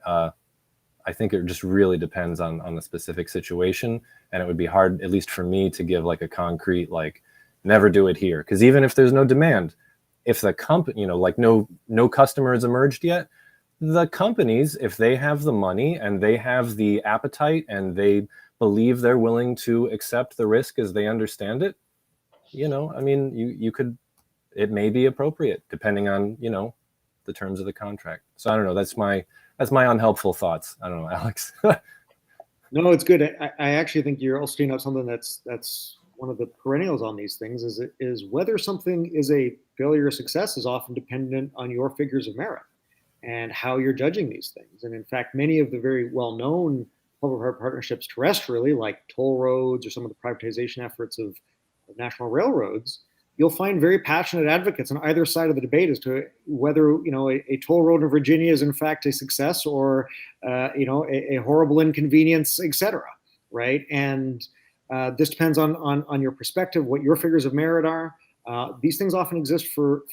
I think it just really depends on the specific situation, and it would be hard, at least for me, to give like a concrete, like, never do it here. Because even if there's no demand, if the company, like no customer has emerged yet, the companies, if they have the money and they have the appetite and they believe they're willing to accept the risk as they understand it, you could, it may be appropriate depending on, the terms of the contract. So I don't know, that's my unhelpful thoughts. I don't know, Alex. No, it's good. I actually think you're also stating out something that's one of the perennials on these things is whether something is a failure or success is often dependent on your figures of merit and how you're judging these things. And in fact, many of the very well-known public-private partnerships terrestrially, like toll roads or some of the privatization efforts of national railroads, you'll find very passionate advocates on either side of the debate as to whether a toll road in Virginia is in fact a success or a horrible inconvenience, etc. Right? And this depends on your perspective, what your figures of merit are. These things often exist for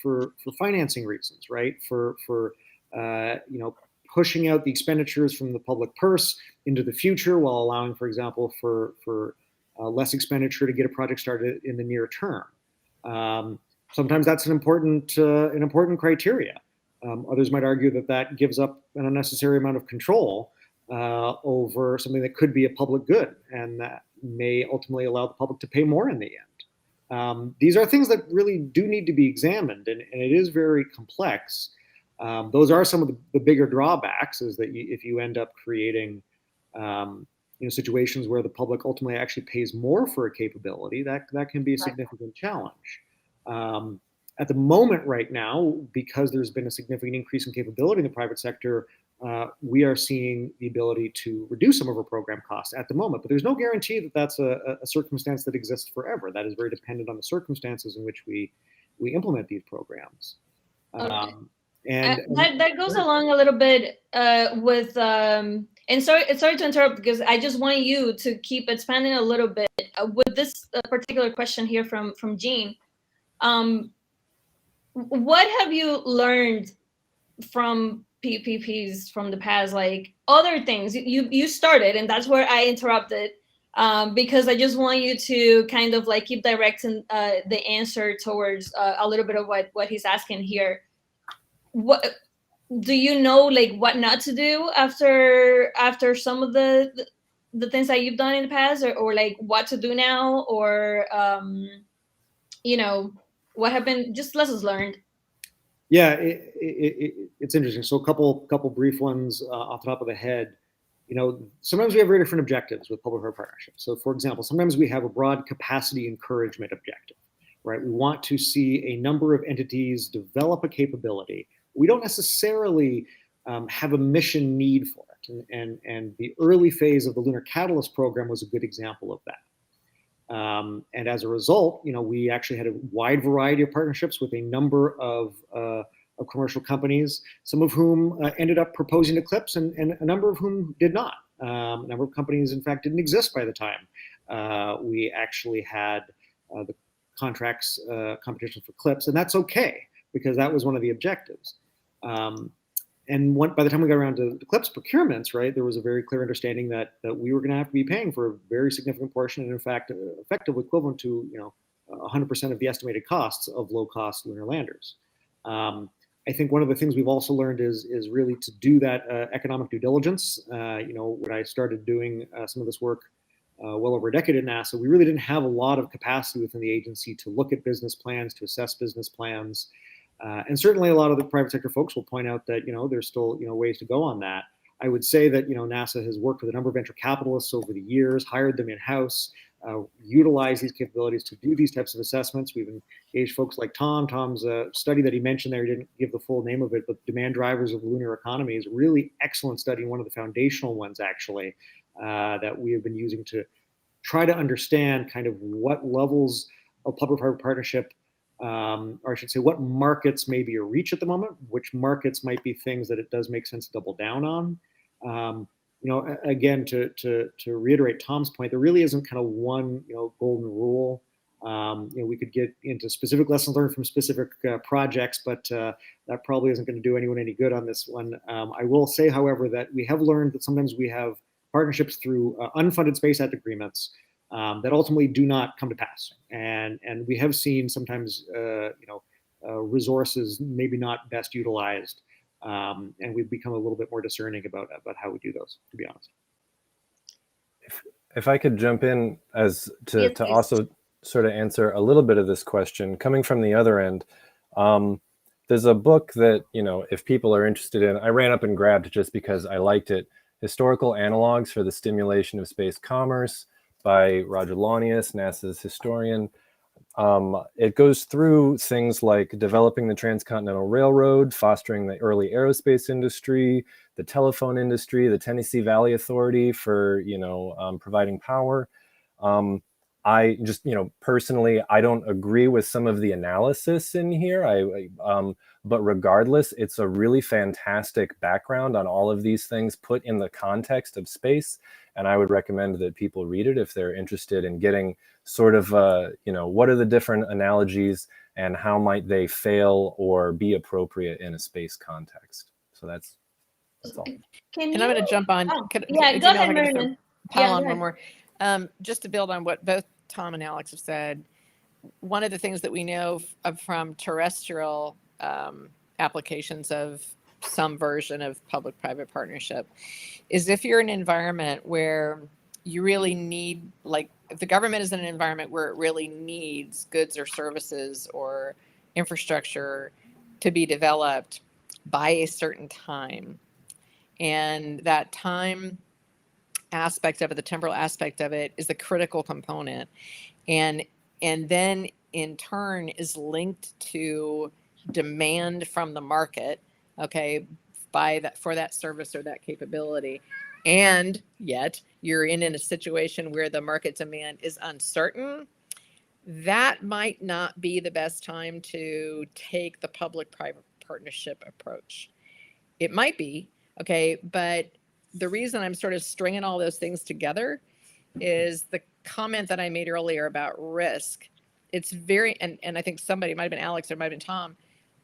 financing reasons, right? For pushing out the expenditures from the public purse into the future while allowing, for example, for less expenditure to get a project started in the near term. Sometimes that's an important criteria. Others might argue that that gives up an unnecessary amount of control over something that could be a public good, and that may ultimately allow the public to pay more in the end. These are things that really do need to be examined, and it is very complex. Those are some of the bigger drawbacks, is that if you end up creating situations where the public ultimately actually pays more for a capability, that can be a significant challenge. At the moment right now, because there's been a significant increase in capability in the private sector, we are seeing the ability to reduce some of our program costs at the moment, but there's no guarantee that that's a circumstance that exists forever. That is very dependent on the circumstances in which we implement these programs. And that goes along a little bit with and sorry to interrupt, because I just want you to keep expanding a little bit with this particular question here from Jean. What have you learned from PPPs from the past, like other things you started, and that's where I interrupted, because I just want you to kind of like keep directing the answer towards a little bit of what he's asking here. What do you know, like what not to do after some of the things that you've done in the past, or like what to do now, or what have been just lessons learned? Yeah, it's interesting. So a couple brief ones off the top of the head. Sometimes we have very different objectives with public-private partnerships. So, for example, sometimes we have a broad capacity encouragement objective, right? We want to see a number of entities develop a capability. We don't necessarily have a mission need for it, and the early phase of the Lunar Catalyst program was a good example of that. And as a result, we actually had a wide variety of partnerships with a number of commercial companies, some of whom ended up proposing Eclipse, and a number of whom did not. A number of companies, in fact, didn't exist by the time we actually had the contracts competition for Eclipse, and that's okay, because that was one of the objectives. And by the time we got around to Eclipse procurements, right, there was a very clear understanding that we were going to have to be paying for a very significant portion, and in fact, effectively equivalent to 100% of the estimated costs of low-cost lunar landers. I think one of the things we've also learned is really to do that economic due diligence. When I started doing some of this work well over a decade at NASA, we really didn't have a lot of capacity within the agency to look at business plans, to assess business plans. And certainly a lot of the private sector folks will point out that, there's still, ways to go on that. I would say that, NASA has worked with a number of venture capitalists over the years, hired them in-house, utilized these capabilities to do these types of assessments. We've engaged folks like Tom's study that he mentioned there. He didn't give the full name of it, but Demand Drivers of the Lunar Economy is a really excellent study, one of the foundational ones, actually, that we have been using to try to understand kind of what levels of public-private partnership, or I should say, what markets may be a reach at the moment, which markets might be things that it does make sense to double down on. Again, to reiterate Tom's point, there really isn't kind of one, golden rule. We could get into specific lessons learned from specific projects, but that probably isn't going to do anyone any good on this one. I will say, however, that we have learned that sometimes we have partnerships through unfunded Space Act agreements that ultimately do not come to pass, and we have seen sometimes resources maybe not best utilized, and we've become a little bit more discerning about how we do those, to be honest. If I could jump in to also sort of answer a little bit of this question, coming from the other end, there's a book that, if people are interested in, I ran up and grabbed just because I liked it, Historical Analogs for the Stimulation of Space Commerce by Roger Launius, NASA's historian. It goes through things like developing the Transcontinental Railroad, fostering the early aerospace industry, the telephone industry, the Tennessee Valley Authority for, providing power. I just, personally, I don't agree with some of the analysis in here. But regardless, it's a really fantastic background on all of these things put in the context of space. And I would recommend that people read it if they're interested in getting sort of, what are the different analogies and how might they fail or be appropriate in a space context. So that's all. And I'm going to jump on. Go ahead, Marilyn. Pile on one more. Just to build on what both Tom and Alex have said, one of the things that we know from terrestrial applications of some version of public-private partnership is if you're in an environment where you really need, like if the government is in an environment where it really needs goods or services or infrastructure to be developed by a certain time, and that time aspect of it, the temporal aspect of it, is the critical component, and then in turn is linked to demand from the market, okay, by that for that service or that capability, and yet you're in a situation where the market demand is uncertain, that might not be the best time to take the public-private partnership approach. It might be, okay, but the reason I'm sort of stringing all those things together is the comment that I made earlier about risk. It's very, and I think somebody, it might have been Alex or it might have been Tom,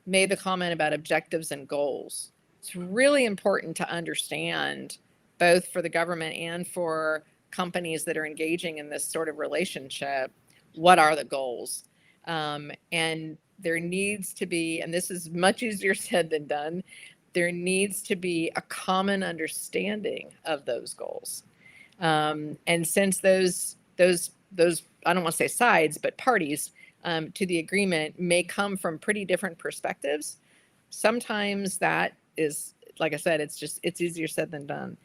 made the comment about objectives and goals. It's really important to understand, both for the government and for companies that are engaging in this sort of relationship, what are the goals? And there needs to be, and this is much easier said than done, there needs to be a common understanding of those goals. And since those I don't want to say sides, but parties to the agreement may come from pretty different perspectives, sometimes that is, like I said, it's easier said than done.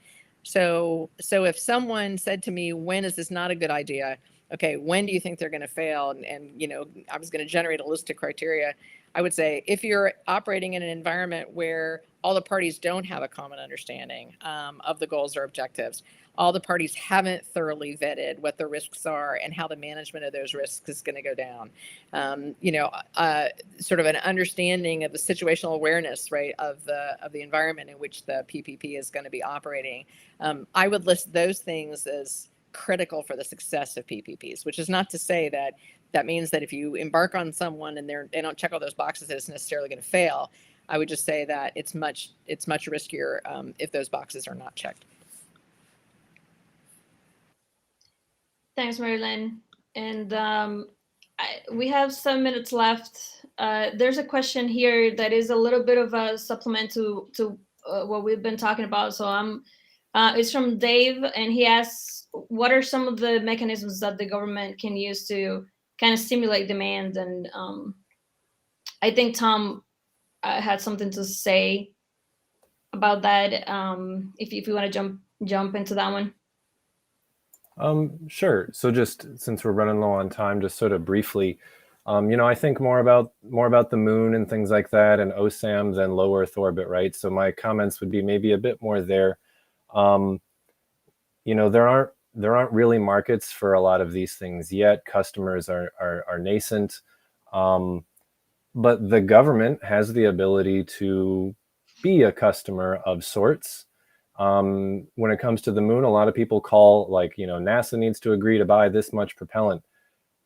So if someone said to me, when is this not a good idea? Okay, when do you think they're going to fail? And you know, I was going to generate a list of criteria. I would say if you're operating in an environment where all the parties don't have a common understanding of the goals or objectives, all the parties haven't thoroughly vetted what the risks are and how the management of those risks is going to go down, sort of an understanding of the situational awareness, right, of the environment in which the PPP is going to be operating. I would list those things as critical for the success of PPPs, which is not to say that means that if you embark on someone and they don't check all those boxes, that it's necessarily going to fail. I would just say that it's much riskier if those boxes are not checked. Thanks, Marilyn. And we have some minutes left. There's a question here that is a little bit of a supplement to what we've been talking about. So it's from Dave, and he asks, what are some of the mechanisms that the government can use to kind of stimulate demand? And I think Tom had something to say about that. If you want to jump into that one. Sure. So just since we're running low on time, just sort of briefly, I think more about the moon and things like that, and OSAM than low Earth orbit, right? So my comments would be maybe a bit more there. There aren't really markets for a lot of these things yet. Customers are nascent, but the government has the ability to be a customer of sorts. When it comes to the moon, a lot of people call, NASA needs to agree to buy this much propellant,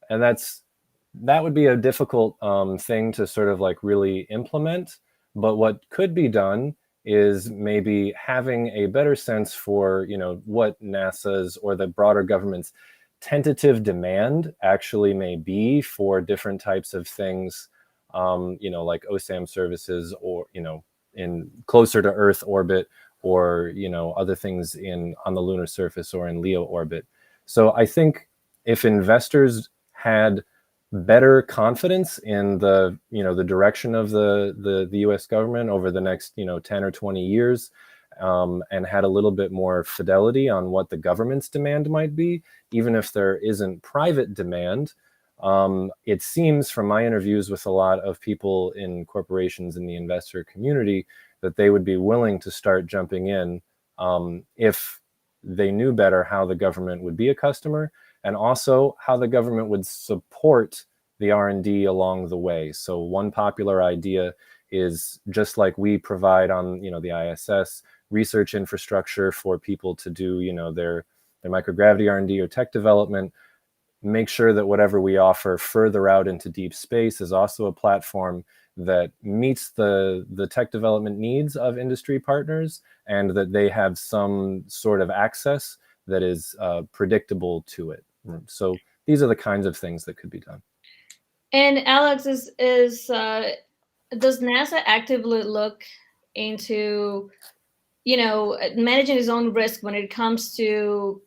and that would be a difficult thing to sort of really implement. But what could be done is maybe having a better sense for what NASA's or the broader government's tentative demand actually may be for different types of things, like OSAM services, or in closer to Earth orbit, or other things on the lunar surface or in LEO orbit. So I think if investors had better confidence in the direction of the US government over the next 10 or 20 years, and had a little bit more fidelity on what the government's demand might be, even if there isn't private demand, it seems from my interviews with a lot of people in corporations in the investor community that they would be willing to start jumping in if they knew better how the government would be a customer, and also how the government would support the R&D along the way. So one popular idea is, just like we provide on the ISS research infrastructure for people to do their microgravity R&D or tech development, make sure that whatever we offer further out into deep space is also a platform that meets the tech development needs of industry partners, and that they have some sort of access that is predictable to it. So these are the kinds of things that could be done. And Alex, does NASA actively look into, managing its own risk when it comes to,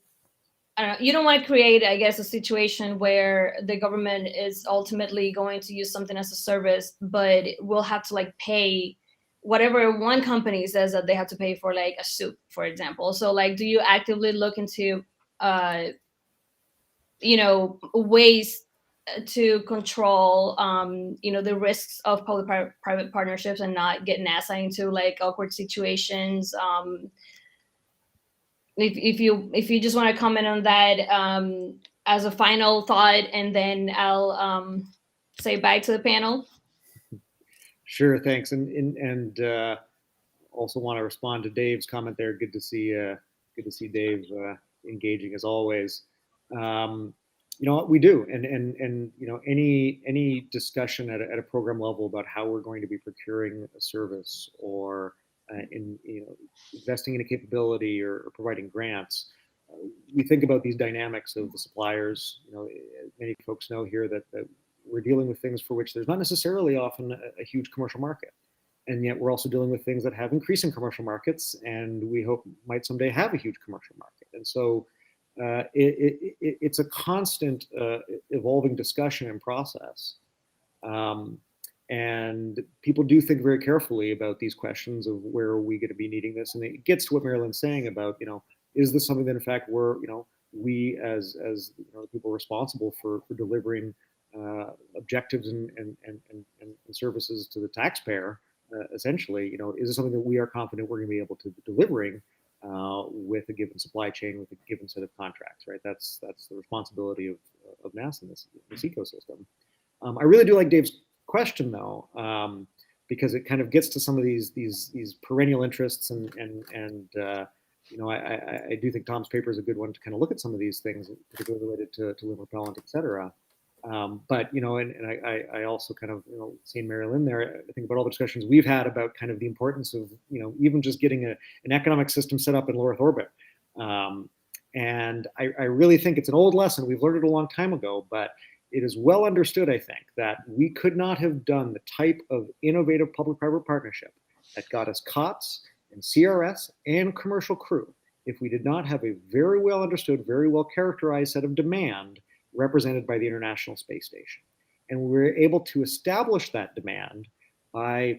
I don't know, you don't want to create, I guess, a situation where the government is ultimately going to use something as a service, but we'll have to like pay whatever one company says that they have to pay for, like a soup, for example. So like, do you actively look into, ways to control, the risks of public-private partnerships and not get NASA into like awkward situations? If you just want to comment on that as a final thought, and then I'll say bye to the panel. Sure, thanks, and also want to respond to Dave's comment there. Good to see Dave engaging as always. We do, and any discussion at a program level about how we're going to be procuring a service or investing in a capability or providing grants, we think about these dynamics of the suppliers. Many folks know here that we're dealing with things for which there's not necessarily often a huge commercial market, and yet we're also dealing with things that have increasing commercial markets, and we hope might someday have a huge commercial market. And so it's a constant evolving discussion and process. And people do think very carefully about these questions of where are we going to be needing this. And it gets to what Marilyn's saying about, is this something that in fact we as the people responsible for delivering objectives and services to the taxpayer, essentially, is this something that we are confident we're going to be able to be delivering with a given supply chain, with a given set of contracts, right? That's the responsibility of NASA in this ecosystem. I really do like Dave's question though, because it kind of gets to some of these perennial interests, and I do think Tom's paper is a good one to kind of look at some of these things, particularly related to limb repellent, et cetera. But I also kind of seeing Lynne there, I think about all the discussions we've had about kind of the importance of even just getting an economic system set up in low Earth orbit. And I really think it's an old lesson. We've learned it a long time ago, but it is well understood, I think, that we could not have done the type of innovative public-private partnership that got us COTS and CRS and commercial crew if we did not have a very well understood, very well characterized set of demand represented by the International Space Station. And we were able to establish that demand by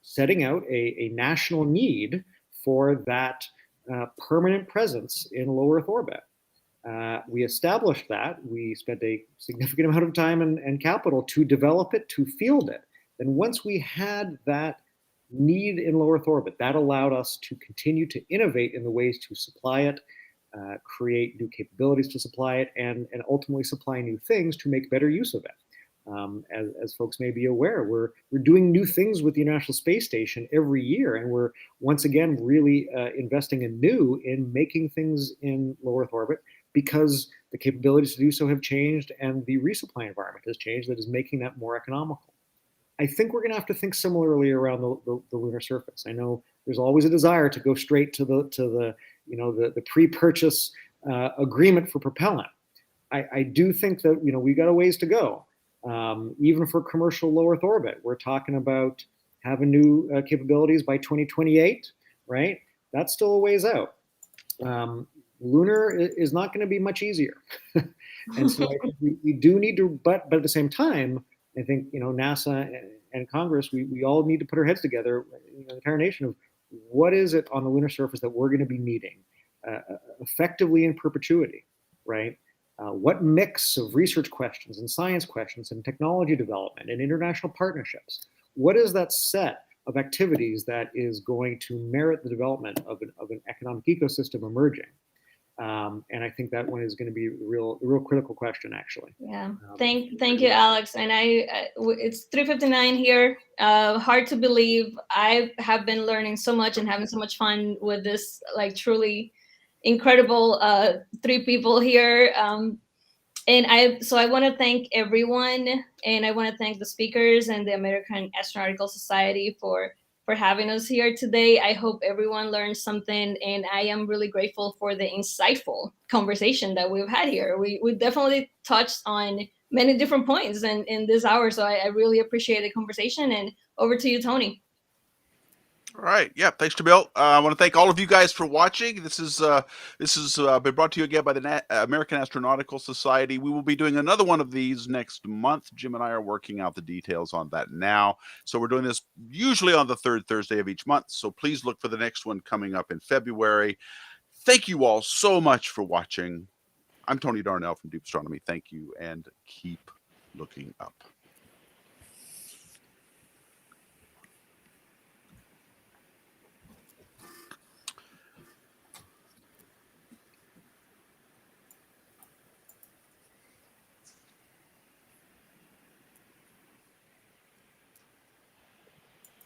setting out a national need for that permanent presence in low Earth orbit. We established that. We spent a significant amount of time and capital to develop it, to field it. And once we had that need in low Earth orbit, that allowed us to continue to innovate in the ways to supply it, create new capabilities to supply it, and ultimately supply new things to make better use of it. As folks may be aware, we're doing new things with the International Space Station every year, and we're once again really investing anew in making things in low Earth orbit, because the capabilities to do so have changed and the resupply environment has changed that is making that more economical. I think we're going to have to think similarly around the lunar surface. I know there's always a desire to go straight to the pre-purchase agreement for propellant. I do think that we got a ways to go. Even for commercial low Earth orbit, we're talking about having new capabilities by 2028, right? That's still a ways out. Lunar is not going to be much easier. And so I think we do need to, but at the same time, I think, NASA and Congress, we all need to put our heads together, the entire nation, of what is it on the lunar surface that we're going to be needing effectively in perpetuity, right? What mix of research questions and science questions and technology development and international partnerships? What is that set of activities that is going to merit the development of an economic ecosystem emerging? And I think that one is going to be a real critical question, actually. Yeah, thank you, Alex. And it's 3:59 here. Hard to believe. I have been learning so much and having so much fun with this, like, truly incredible three people here. And I want to thank everyone, and I want to thank the speakers and the American Astronautical Society for for having us here today. I hope everyone learned something, and I am really grateful for the insightful conversation that we've had here. We definitely touched on many different points in this hour, so I really appreciate the conversation. And over to you, Tony. All right. Yeah. Thanks, Jamil. I want to thank all of you guys for watching. This is been brought to you again by the American Astronautical Society. We will be doing another one of these next month. Jim and I are working out the details on that now. So we're doing this usually on the third Thursday of each month. So please look for the next one coming up in February. Thank you all so much for watching. I'm Tony Darnell from Deep Astronomy. Thank you, and keep looking up.